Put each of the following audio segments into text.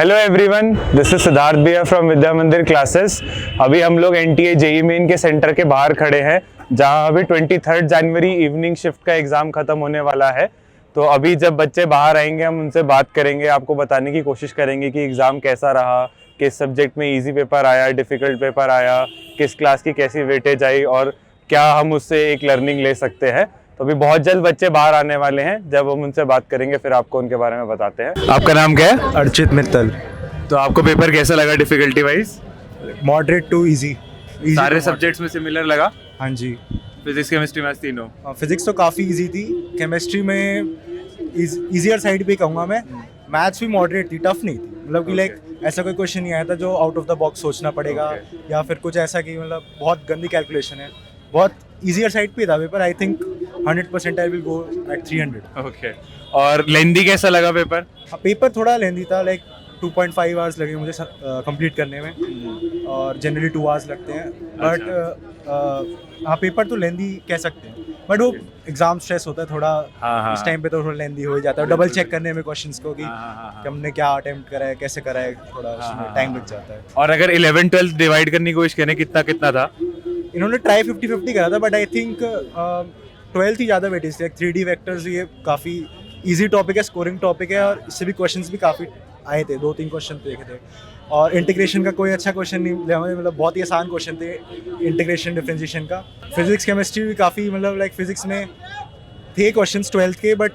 Hello everyone, this is Siddharth भैया from विद्या मंदिर classes. अभी हम लोग एनटीए जेई मेन के सेंटर के बाहर खड़े हैं, जहां अभी 23 जनवरी इवनिंग शिफ्ट का एग्ज़ाम ख़त्म होने वाला है। तो अभी जब बच्चे बाहर आएंगे हम उनसे बात करेंगे, आपको बताने की कोशिश करेंगे कि एग्ज़ाम कैसा रहा, किस सब्जेक्ट में इजी पेपर आया, डिफ़िकल्ट पेपर आया, किस क्लास की कैसी वेटेज आई और क्या हम उससे एक लर्निंग ले सकते हैं। तो अभी बहुत जल्द बच्चे बाहर आने वाले हैं, जब हम उनसे बात करेंगे फिर आपको उनके बारे में बताते हैं। आपका नाम क्या है? अर्चित मित्तल। तो आपको पेपर कैसा लगा difficulty wise? Moderate to easy. सारे सब्जेक्ट्स में सिमिलर लगा? हाँ जी। फिजिक्स केमिस्ट्री मैथ्स तीनों? फिजिक्स तो काफ़ी इजी थी, केमिस्ट्री में इजियर साइड पे कहूँगा मैं। मैथ्स भी मॉडरेट थी, टफ नहीं थी, मतलब कि लाइक ऐसा कोई क्वेश्चन नहीं आया था जो आउट ऑफ द बॉक्स सोचना पड़ेगा या फिर कुछ ऐसा कि मतलब बहुत गंदी कैलकुलेशन है। बहुत इजियर साइड पे था paper. I think 100% I will go at 300। Okay. और लेंदी कैसा लगा पेपर? पेपर थोड़ा लेंदी था, लाइक 2.5 आवर्स लगे मुझे कंप्लीट करने में, और जनरली 2 आवर्स लगते हैं। बट हाँ, पेपर तो लेंदी कह सकते हैं, बट वो एग्जाम स्ट्रेस होता है थोड़ा। इस टाइम पे तो थोड़ा लेंदी हो ही जाता है, डबल चेक करने में क्वेश्चंस को कि हमने क्या अटेम्प्ट करा है, कैसे करा है, थोड़ा उसमें टाइम लग जाता है। और अगर 11-12 डिवाइड करने की कोशिश करें, कितना कितना था? इन्होंने ट्राई 50-50 करा था, बट आई थिंक 12th ही ज़्यादा वेटेज थी। 3D वेक्टर्स ये काफ़ी इजी टॉपिक है, स्कोरिंग टॉपिक है, और इससे भी क्वेश्चंस भी काफ़ी आए थे, 2-3 क्वेश्चन देखे थे। और इंटीग्रेशन का कोई अच्छा क्वेश्चन नहीं लिया, मतलब बहुत ही आसान क्वेश्चन थे इंटीग्रेशन डिफरेंशिएशन का। फिजिक्स केमिस्ट्री भी काफ़ी, मतलब लाइक फिजिक्स में थे क्वेश्चंस 12th के, बट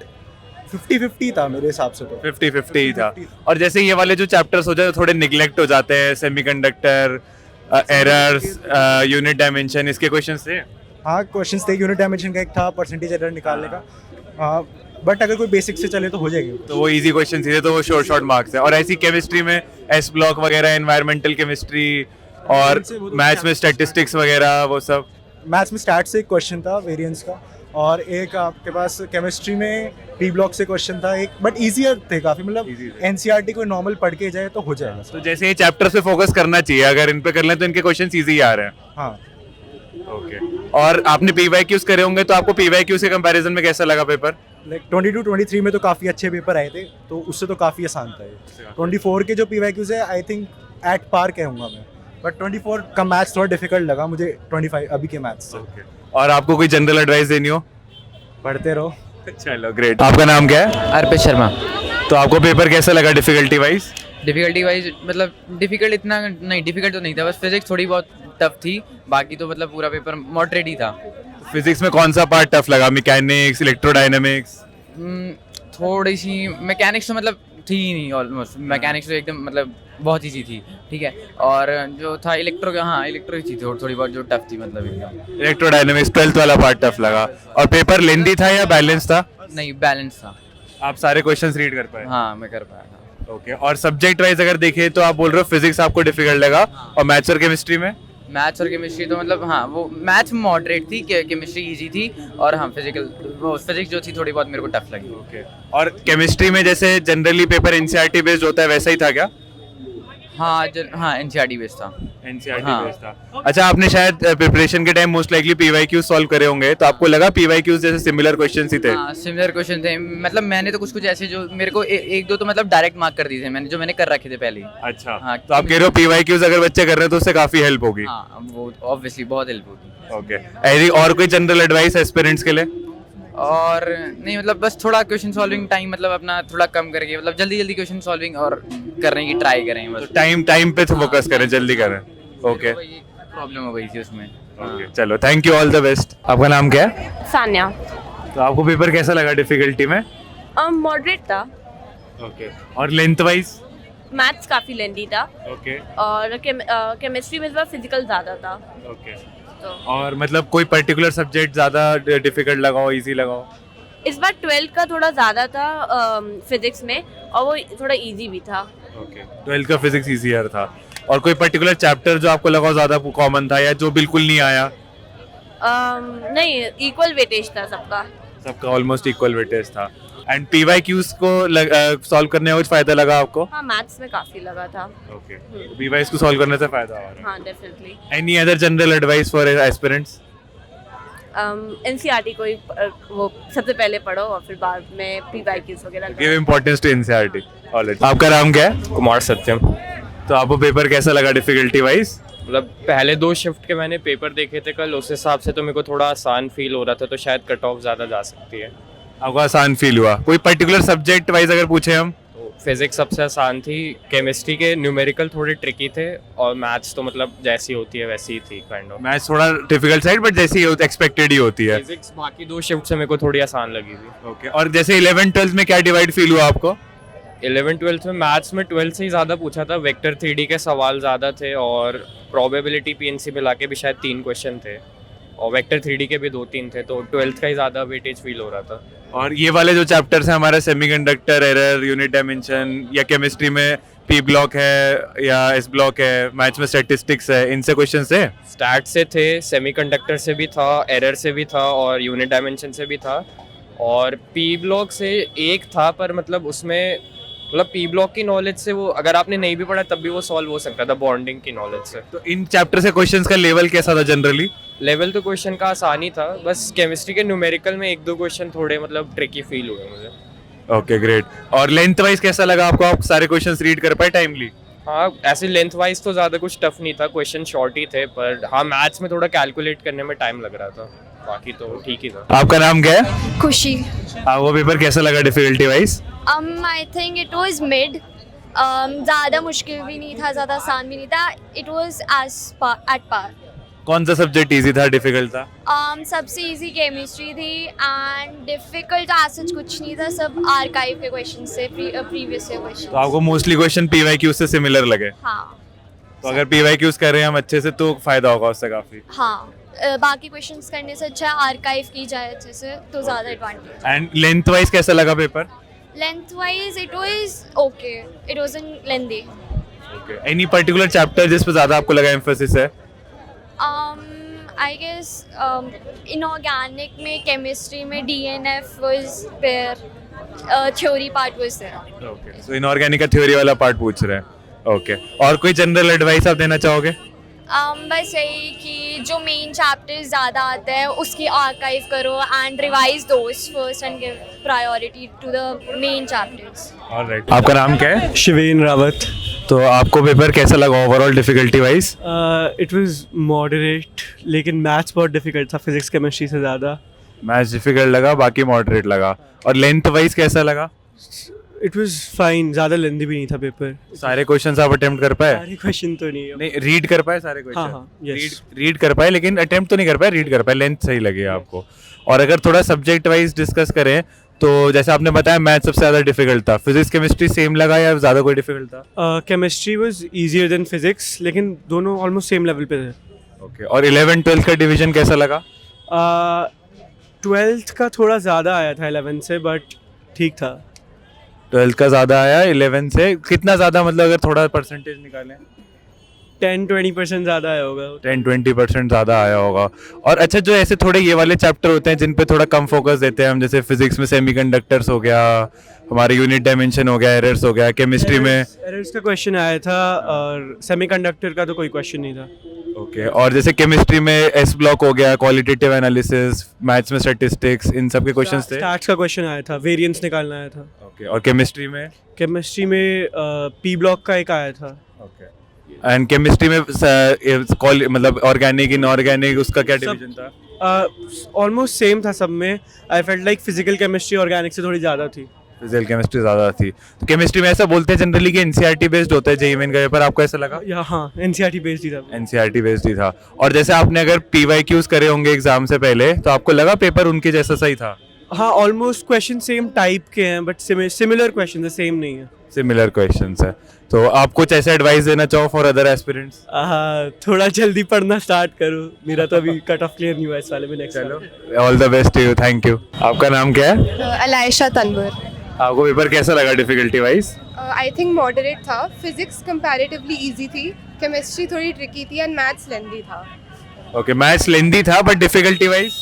50-50 था मेरे हिसाब से। तो 50-50 ही था। और जैसे ये वाले जो चैप्टर्स हो जाते हैं थोड़े निगलेक्ट हो जाते हैं, सेमीकंडक्टर, एरर्स, यूनिट डायमेंशन, इसके क्वेश्चंस थे? हाँ, क्वेश्चंस थे। यूनिट डायमेंशन का एक था, परसेंटेज एरर निकालने का। बट अगर कोई बेसिक से चले तो हो जाएगी। तो वो इजी क्वेश्चन थे, तो वो शॉर्ट मार्क्स है। और ऐसी केमिस्ट्री में एस ब्लॉक वगैरह, एनवायरमेंटल केमिस्ट्री और मैथ्स में स्टैटिस्टिक्स वगैरह, वो सब? मैथ्स में स्टैट से एक क्वेश्चन था वेरिएंस का, और एक आपके पास केमिस्ट्री में पी ब्लॉक से क्वेश्चन था एक, बट ईजियर थे काफ़ी। मतलब एनसीईआरटी कोई नॉर्मल पढ़ के जाए तो हो जाएगा। तो जैसे ये चैप्टर्स पे फोकस करना चाहिए, अगर इन पे कर लें तो इनके क्वेश्चंस इजी आ रहे हैं। हाँ। ओके। और आपने पीवाईक्यूज करे होंगे, तो आपको पीवाईक्यूज के कंपैरिजन में कैसा लगा पेपर? लाइक 22-23 में तो काफ़ी अच्छे पेपर आए थे, तो उससे तो काफ़ी आसान था ये। 24 के जो पीवाईक्यूज है, आई थिंक एट पार कहूँगा मैं, बट 24 का मैथ्स थोड़ा डिफिकल्ट लगा मुझे 25 अभी के मैथ्स से। और आपको कोई जनरल एडवाइस देनी हो? पढ़ते रहो। चलो, ग्रेट। आपका नाम क्या है? अर्पित शर्मा। तो आपको पेपर कैसा लगा डिफिकल्टी वाइज? डिफिकल्टी वाइज मतलब डिफिकल्ट इतना नहीं, डिफिकल्ट तो नहीं था, बस फिजिक्स थोड़ी बहुत टफ थी, बाकी तो मतलब पूरा पेपर मॉडरेट ही था। फिजिक्स में कौन सा पार्ट टफ लगा? Mechanics, electrodynamics? थोड़ी सी मैकेनिक्स तो मतलब थी ही नहीं, ऑलमोस्ट मैकेनिक्स तो एकदम मतलब बहुत ईजी थी, ठीक है। और जो था इलेक्ट्रो ही थी थोड़ी बहुत जो टफ थी, मतलब एकदम। इलेक्ट्रोडायनामिक्स 12th वाला पार्ट टफ लगा। और पेपर लेंदी था या बैलेंस था? नहीं, बैलेंस था। आप सारे क्वेश्चंस रीड कर पाए? हाँ, मैं कर पाया था। ओके। और सब्जेक्ट वाइज अगर देखें तो आप बोल रहे हो फिजिक्स आपको डिफिकल्ट लगा, और मैथ्स और केमिस्ट्री में? मैथ्स और केमिस्ट्री तो मतलब हाँ, वो मैथ्स मॉडरेट थी, केमिस्ट्री इजी थी, और हाँ फिजिक्स जो थी थोड़ी बहुत मेरे को टफ लगी। ओके। और केमिस्ट्री में जैसे जनरली पेपर एनसीईआरटी बेस्ड होता है, वैसा ही था क्या? हाँ एनसीईआरटी बेस्ड था। एनसीईआरटी बेस्ड था। अच्छा, आपने शायद प्रिपरेशन के time most likely PYQ solve करे होंगे, तो आपको लगा पीवाईक्यूज जैसे सिमिलर क्वेश्चंस ही थे? हाँ, सिमिलर क्वेश्चन थे। मतलब मैंने तो कुछ ऐसे जो मेरे को एक दो तो मतलब डायरेक्ट मार्क कर दिए थे मैंने, जो मैंने कर रखे थे पहले ही। अच्छा। हाँ, तो आप कह रहे हो पीवाईक्यूज अगर बच्चे कर रहे हैं तो उससे काफी हेल्प होगी? हाँ, वो ऑब्वियसली बहुत हेल्प होगी। ओके। ऐसी और कोई जनरल एडवाइस एस्पिरेंट्स के लिए? और नहीं, मतलब बस थोड़ा क्वेश्चन सॉल्विंग टाइम मतलब अपना थोड़ा कम करके, मतलब जल्दी क्वेश्चन सॉल्विंग और करने की ट्राई करें बस। टाइम पे फोकस करें, जल्दी करें। ओके। प्रॉब्लम हो गई थी उसमें। ओके, चलो, thank you, all the best. आपका नाम क्या है? सान्या। तो आपको पेपर कैसा लगा डिफिकल्टी में? मॉडरेट था। ओके। और लेंथ वाइज? मैथ्स काफ़ी लेंदी था। ओके। और केमिस्ट्री में इस बार फिजिकल ज़्यादा था। ओके। तो और मतलब कोई पर्टिकुलर सब्जेक्ट ज्यादा डिफिकल्ट लगा हो, इजी लगा हो? इस बार 12th का थोड़ा ज़्यादा था फिजिक्स में, और वो थोड़ा इजी भी था। ओके। 12th का फिजिक्स इजियर था। और कोई पर्टिकुलर चैप्टर जो आपको लगा ज्यादा कॉमन था, या जो बिल्कुल नहीं आया? नहीं, इक्वल वेटेज था सबका ऑलमोस्ट इक्वल वेटेज था। एंड पीवाईक्यूज को सॉल्व करने में कुछ फायदा लगा आपको? हाँ, मैथ्स में काफ़ी लगा था। ओके। पीवाईक्यूज को सॉल्व करने से फायदा हो रहा है? हाँ, definitely. Any other general advice for aspirants? NCERT को ही वो सबसे पहले पढ़ो और फिर बाद में पीवाईक्यूज वगैरह give importance to NCERT. Alright, आपका नाम क्या है? कुमार सत्यम। तो आपको पेपर कैसा लगा डिफिकल्टी वाइज? मतलब पहले 2 शिफ्ट के मैंने पेपर देखे थे कल, उस हिसाब से तो मेरे को थोड़ा आसान फील हो रहा था, तो शायद कट ऑफ ज़्यादा जा सकती है। आपको आसान फील हुआ? कोई पर्टिकुलर सब्जेक्ट वाइज अगर पूछे हम? तो फिजिक्स सबसे आसान थी, केमिस्ट्री के न्यूमेरिकल थोड़े ट्रिकी थे, और मैथ्स तो मतलब जैसी होती है वैसी ही थी काइंड ऑफ। मैथ्स थोड़ा डिफिकल्ट साइड बट जैसी एक्सपेक्टेड ही होती है। फिजिक्स बाकी 2 शिफ्ट से मेरे को थोड़ी आसान लगी थी। ओके, और जैसे 11th-12th में क्या डिवाइड फील हुआ आपको? 11th-12th में मैथ्स में 12th से ही ज़्यादा पूछा था, वेक्टर 3D के सवाल ज़्यादा थे, और प्रोबेबिलिटी पीएनसी मिला के भी शायद 3 क्वेश्चन थे, और वेक्टर 3D के भी 2-3 थे, तो 12th का ही ज़्यादा वेटेज फील हो रहा था। और ये वाले जो चैप्टर्स हैं हमारा सेमीकंडक्टर, एरर, यूनिट डायमेंशन, या केमिस्ट्री में पी ब्लॉक है या एस ब्लॉक है, मैथ्स में स्टैटिस्टिक्स है, इनसे क्वेश्चंस है? स्टैट से थे, सेमीकंडक्टर से भी था, एरर से भी था, और यूनिट डायमेंशन से भी था, और पी ब्लॉक से एक था, पर मतलब उसमें मतलब पी ब्लॉक की नॉलेज से वो अगर आपने नहीं भी पढ़ा तब भी वो सॉल्व हो सकता था बॉन्डिंग की नॉलेज से। तो इन चैप्टर से क्वेश्चंस का लेवल कैसा था जनरली? लेवल तो क्वेश्चन का आसान ही था, बस केमिस्ट्री के न्यूमेरिकल में 1-2 क्वेश्चन थोड़े मतलब ट्रिकी फील हुए मुझे। Okay, great. और लेंथ वाइज कैसा लगा आपको? आप सारे क्वेश्चंस रीड कर पाए टाइमली? हाँ, ऐसे लेंथ वाइज तो ज़्यादा कुछ टफ नहीं था, क्वेश्चन शॉर्ट ही थे, पर हाँ मैथ्स में थोड़ा कैलकुलेट करने में टाइम लग रहा था, बाकी तो ठीक ही था। आपका नाम क्या है? खुशी। वो पेपर कैसा लगा difficulty wise? I think it was mid. ज़्यादा मुश्किल भी नहीं था, ज़्यादा आसान भी नहीं था, इट वाज एट पार। कौन सा सब्जेक्ट इजी था, डिफिकल्ट था? सबसे इजी केमिस्ट्री थी, एंड डिफिकल्ट ऐसा कुछ नहीं था, सब आर्काइव के क्वेश्चन से, प्रीवियस ईयर क्वेश्चन। तो आपको मोस्टली क्वेश्चन पीवाईक्यू से सिमिलर लगे? हाँ। तो अगर पीवाईक्यूज कर रहे हैं हम अच्छे से तो फायदा होगा उससे काफी। हाँ, बाकी क्वेश्चंस करने से अच्छा आर्काइव की जाए अच्छे से तो ज़्यादा एडवांटेज। एंड लेंथ वाइज कैसा लगा paper? Length wise it was okay, it wasn't lengthy. Okay, any particular chapter जिस पे ज्यादा आपको लगा एम्फेसिस है? I guess inorganic में केमिस्ट्री में DNF was there, theory part was there. Okay, so inorganic का थ्योरी वाला पार्ट पूछ रहे हैं। ओके, और कोई जनरल एडवाइस आप देना चाहोगे? बस यही कि जो मेन चैप्टर्स ज़्यादा आते हैं उसकी आर्काइव करो and revise those first and give priority to the main chapters. Alright, आपका नाम क्या है? शिवेन रावत। तो आपको पेपर कैसा लगा overall difficulty wise? It was moderate, लेकिन मैथ्स बहुत डिफिकल्ट था फिजिक्स केमिस्ट्री से ज़्यादा। मैथ्स डिफिकल्ट लगा, बाकी मॉडरेट लगा। और लेंथ वाइज कैसा लगा? इट वाज फाइन, ज़्यादा लेंथी भी नहीं था पेपर। सारे क्वेश्चंस आप अटेम्प्ट कर पाए? सारे क्वेश्चन तो नहीं है। नहीं, रीड कर पाए सारे हाँ क्वेश्चन? हाँ, यस। रीड कर पाए, लेकिन अटेम्प्ट तो नहीं कर पाए, रीड कर पाए। लेंथ सही लगी आपको। और अगर थोड़ा सब्जेक्ट वाइज डिस्कस करें तो जैसे आपने बताया मैथ सबसे ज़्यादा डिफिकल्ट था, फिजिक्स केमिस्ट्री सेम लगा या ज़्यादा कोई डिफिकल्ट था? Chemistry was easier than physics, लेकिन दोनों ऑलमोस्ट सेम लेवल पे थे। ओके, और 11th-12th का डिवीजन कैसा लगा? 12th का थोड़ा ज़्यादा आया था 11th से, बट ठीक था। 12th का ज़्यादा आया 11th से? कितना ज़्यादा, मतलब अगर थोड़ा परसेंटेज निकालें? 10-20% ज़्यादा आया होगा। 10-20% ज़्यादा आया होगा। और अच्छा, जो ऐसे थोड़े ये वाले चैप्टर होते हैं जिन पे थोड़ा कम फोकस देते हैं हम, जैसे फिजिक्स में सेमीकंडक्टर्स हो गया, हमारे यूनिट डायमेंशन हो गया, एरर्स हो गया, केमिस्ट्री में एरर्स का क्वेश्चन आया था, और सेमीकंडक्टर का तो कोई क्वेश्चन नहीं था। ओके, और जैसे केमिस्ट्री में एस ब्लॉक हो गया, क्वालिटेटिव एनालिसिस, मैथ्स में स्टैटिस्टिक्स, इन सब के क्वेश्चंस थे? स्टैट्स का क्वेश्चन आया था, वेरिएंस निकालना आया था। ओके, और केमिस्ट्री में? केमिस्ट्री में पी ब्लॉक का एक आया था। ओके, एंड केमिस्ट्री में मतलब ऑर्गेनिक, इनऑर्गेनिक, उसका क्या डिवीजन था? ऑलमोस्ट सेम था सब में। I felt like physical chemistry organic से थोड़ी ज़्यादा थी। फिजिकल केमिस्ट्री ज़्यादा थी। तो केमिस्ट्री में ऐसा बोलते हैं जनरली कि एनसीईआरटी बेस्ड होता है जेईई मेन का पेपर, आपको ऐसा लगा? या हाँ, एनसीईआरटी बेस्ड ही था। एनसीईआरटी बेस्ड ही था। और जैसे आपने अगर पीवाईक्यूज करे होंगे एग्जाम से पहले, तो आपको लगा पेपर उनके जैसा सही था? हाँ, ऑलमोस्ट क्वेश्चन सेम टाइप के हैं, बट सिमिलर क्वेश्चन है, सेम नहीं है। सिमिलर क्वेश्चंस है। तो आप कुछ ऐसा एडवाइस देना चाहो फॉर अदर एस्पिरेंट्स? थोड़ा जल्दी पढ़ना स्टार्ट करो, मेरा तो अभी कट ऑफ क्लियर नहीं हुआ इस वाले में। नेक्स्ट चलो, all the best to you, thank you. आपका नाम क्या है? अलायशा तनवर। आपको पेपर कैसा लगा difficulty wise? I think moderate था। फिजिक्स कंपैरेटिवली इजी थी, केमिस्ट्री थोड़ी ट्रिकी थी, एंड मैथ्स लेंथी था। ओके, मैथ्स लेंथी था, but difficulty wise?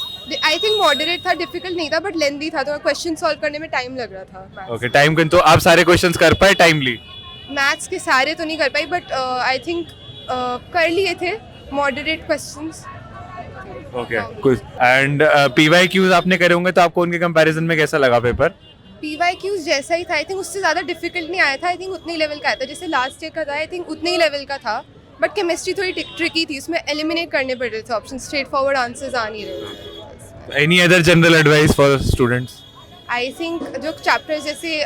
I think moderate था, डिफिकल्ट नहीं था, बट लेंथी था, तो क्वेश्चन सॉल्व करने में टाइम लग रहा था। ओके, टाइम तो आप सारे क्वेश्चंस कर पाए टाइमली? मैथ्स के सारे तो नहीं कर पाई, बट आई थिंक कर लिए थे मॉडरेट क्वेश्चंस। ओके कुछ एंड पीवाईक्यूज आपने करे होंगे तो आपको उनके कंपैरिजन में कैसा लगा पेपर? PYQs जैसा ही था, आई थिंक उससे ज़्यादा डिफिकल्ट नहीं आया था, आई थिंक उतने ही लेवल का आया था जैसे लास्ट ईयर का था, आई थिंक उतने ही लेवल का था। बट केमिस्ट्री थोड़ी ट्रिकी थी, उसमें एलिमिनेट करने पड़ रहे थे ऑप्शन, स्ट्रेट फॉरवर्ड आंसर्स आ नहीं रहे थे। Any other general advice for students? I think जो चैप्टर्स जैसे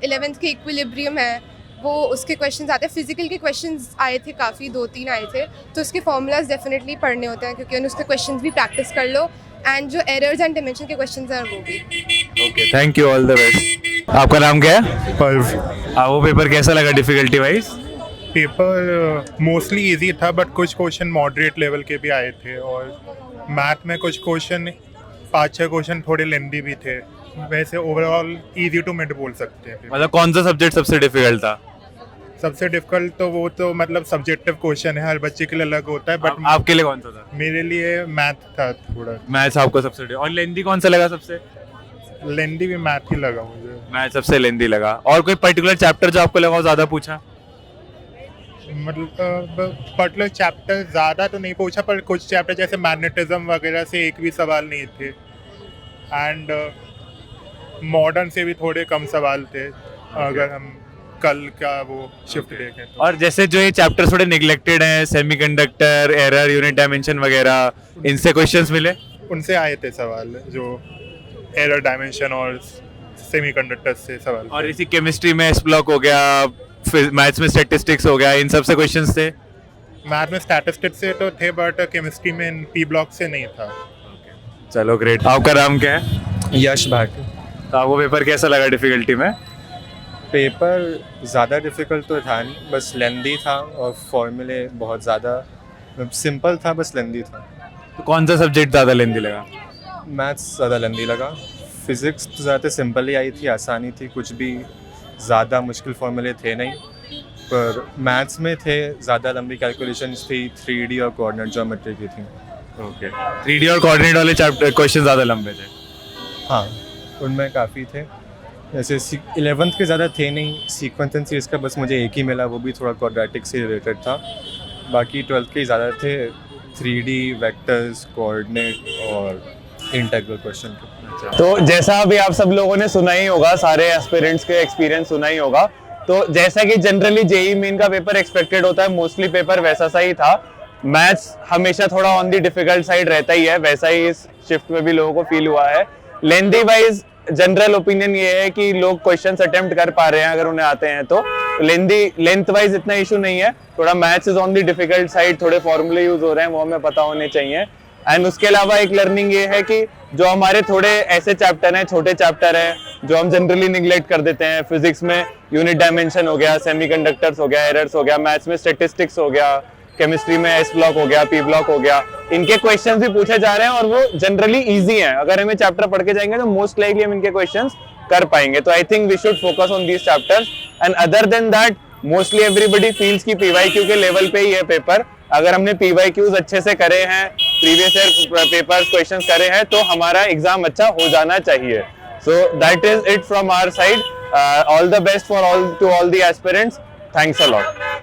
11th के इक्विलिब्रियम है वो उसके क्वेश्चंस आते हैं, फिजिकल के क्वेश्चंस आए थे काफ़ी, 2-3 आए थे, तो उसके फॉर्मूलाज डेफिनेटली पढ़ने होते हैं क्योंकि उसके क्वेश्चंस भी प्रैक्टिस कर लो, एंड जो एरर्स एंड डायमेंशन के क्वेश्चंस हैं वो भी। Okay thank you, all the best. आपका नाम क्या है? पर्व। वो पेपर कैसा लगा difficulty wise? Paper mostly easy था बट कुछ क्वेश्चन मॉडरेट लेवल के भी आए थे, और मैथ में कुछ क्वेश्चन 5-6 क्वेश्चन थोड़े लेंदी भी थे। वैसे ओवरऑल इजी टू मिड बोल सकते हैं। मतलब कौन सा सब्जेक्ट सबसे डिफिकल्ट था? सबसे डिफिकल्ट तो वो तो मतलब सब्जेक्टिव क्वेश्चन है, हर बच्चे के लिए अलग होता है, बट आपके लिए कौन सा था? मेरे लिए मैथ था थोड़ा। मैथ्स आपको सबसे और लेंदी कौन सा लगा सबसे? लेंदी भी मैथ ही लगा मुझे। मैथ सबसे लेंदी लगा। और कोई पर्टिकुलर चैप्टर जो आपको लगा ज्यादा पूछा? मतलब पर्टिकुलर चैप्टर ज़्यादा तो नहीं पूछा, पर कुछ चैप्टर जैसे मैग्नेटिज्म वगैरह से एक भी सवाल नहीं थे, एंड मॉडर्न से भी थोड़े कम सवाल थे अगर हम कल का वो शिफ्ट देखें तो। और जैसे जो ये चैप्टर थोड़े निगलेक्टेड हैं, सेमीकंडक्टर, एरर, यूनिट डायमेंशन वगैरह, इनसे क्वेश्चंस मिले? उनसे आए थे सवाल, जो एरर डायमेंशन और सेमीकंडक्टर से सवाल। और इसी केमिस्ट्री में एस ब्लॉक हो गया, मैथ्स में स्टैटिस्टिक्स हो गया, इन सब से क्वेश्चंस थे? मैथ में स्टैटिस्टिक्स से तो थे बट केमिस्ट्री में पी ब्लॉक से नहीं था। चलो ग्रेट। आपका नाम क्या है? यश भाटी। तो आपको पेपर कैसा लगा डिफिकल्टी में? पेपर ज़्यादा डिफ़िकल्ट तो था नहीं, बस लेंदी था और फॉर्मूले बहुत ज़्यादा सिंपल था, बस लेंदी था। तो कौन सा सब्जेक्ट ज़्यादा लेंदी लगा? मैथ्स ज़्यादा लेंदी लगा। फिज़िक्स तो ज़्यादा सिंपल ही आई थी, आसानी थी, कुछ भी ज़्यादा मुश्किल फॉर्मूले थे नहीं, पर मैथ्स में थे ज़्यादा लंबी कैलकुलेशंस थी, 3D और कोऑर्डिनेट ज्योमेट्री की थी। ओके 3D और कोऑर्डिनेट वाले चैप्टर क्वेश्चन ज़्यादा लंबे थे? हाँ, उनमें काफ़ी थे। जैसे 11th के ज़्यादा थे नहीं, सीक्वेंस एंड सीरीज़ का बस मुझे एक ही मिला, वो भी थोड़ा क्वाड्रेटिक से रिलेटेड था। बाकी 12th के ज़्यादा थे, 3D, वेक्टर्स, कोऑर्डिनेट और इंटीग्रल क्वेश्चन के। तो जैसा अभी आप सब लोगों ने सुना ही होगा, सारे एस्पिरेंट्स के एक्सपीरियंस सुना ही होगा, तो जैसा कि जनरली जेईई मेन का पेपर एक्सपेक्टेड होता है, मोस्टली पेपर वैसा सा ही था। मैथ्स हमेशा थोड़ा ऑन दी डिफिकल्ट साइड रहता ही है, वैसा ही इस शिफ्ट में भी लोगों को फील हुआ है। लेंथी वाइज जनरल ओपिनियन ये है कि लोग क्वेश्चंस अटेम्प्ट कर पा रहे हैं अगर उन्हें आते हैं तो। लेंथ वाइज इतना इशू नहीं है, थोड़ा maths is on the difficult side, थोड़े फॉर्मूले यूज हो रहे हैं वो हमें पता होने चाहिए। एंड उसके अलावा एक लर्निंग ये है कि जो हमारे थोड़े ऐसे चैप्टर हैं, छोटे चैप्टर हैं जो हम जनरली निगलेक्ट कर देते हैं, फिजिक्स में यूनिट डायमेंशन हो गया, सेमीकंडक्टर्स हो गया, एरर्स हो गया, मैथ्स में स्टैटिस्टिक्स हो गया, केमिस्ट्री में एस ब्लॉक हो गया, पी ब्लॉक हो गया, इनके क्वेश्चंस भी पूछे जा रहे हैं और वो जनरली इजी हैं। अगर हमें चैप्टर पढ़ के जाएंगे तो मोस्ट लाइकली हम इनके क्वेश्चंस कर पाएंगे। तो I think we should focus on these chapters, and other than that mostly everybody feels की पीवाईक्यू के लेवल पे ही है पेपर। अगर हमने पीवाईक्यूज अच्छे से करे हैं, प्रीवियस ईयर पेपर्स क्वेश्चंस करे हैं, तो हमारा एग्जाम अच्छा हो जाना चाहिए। So that is it from our side. All the best for all to all the aspirants. Thanks a lot.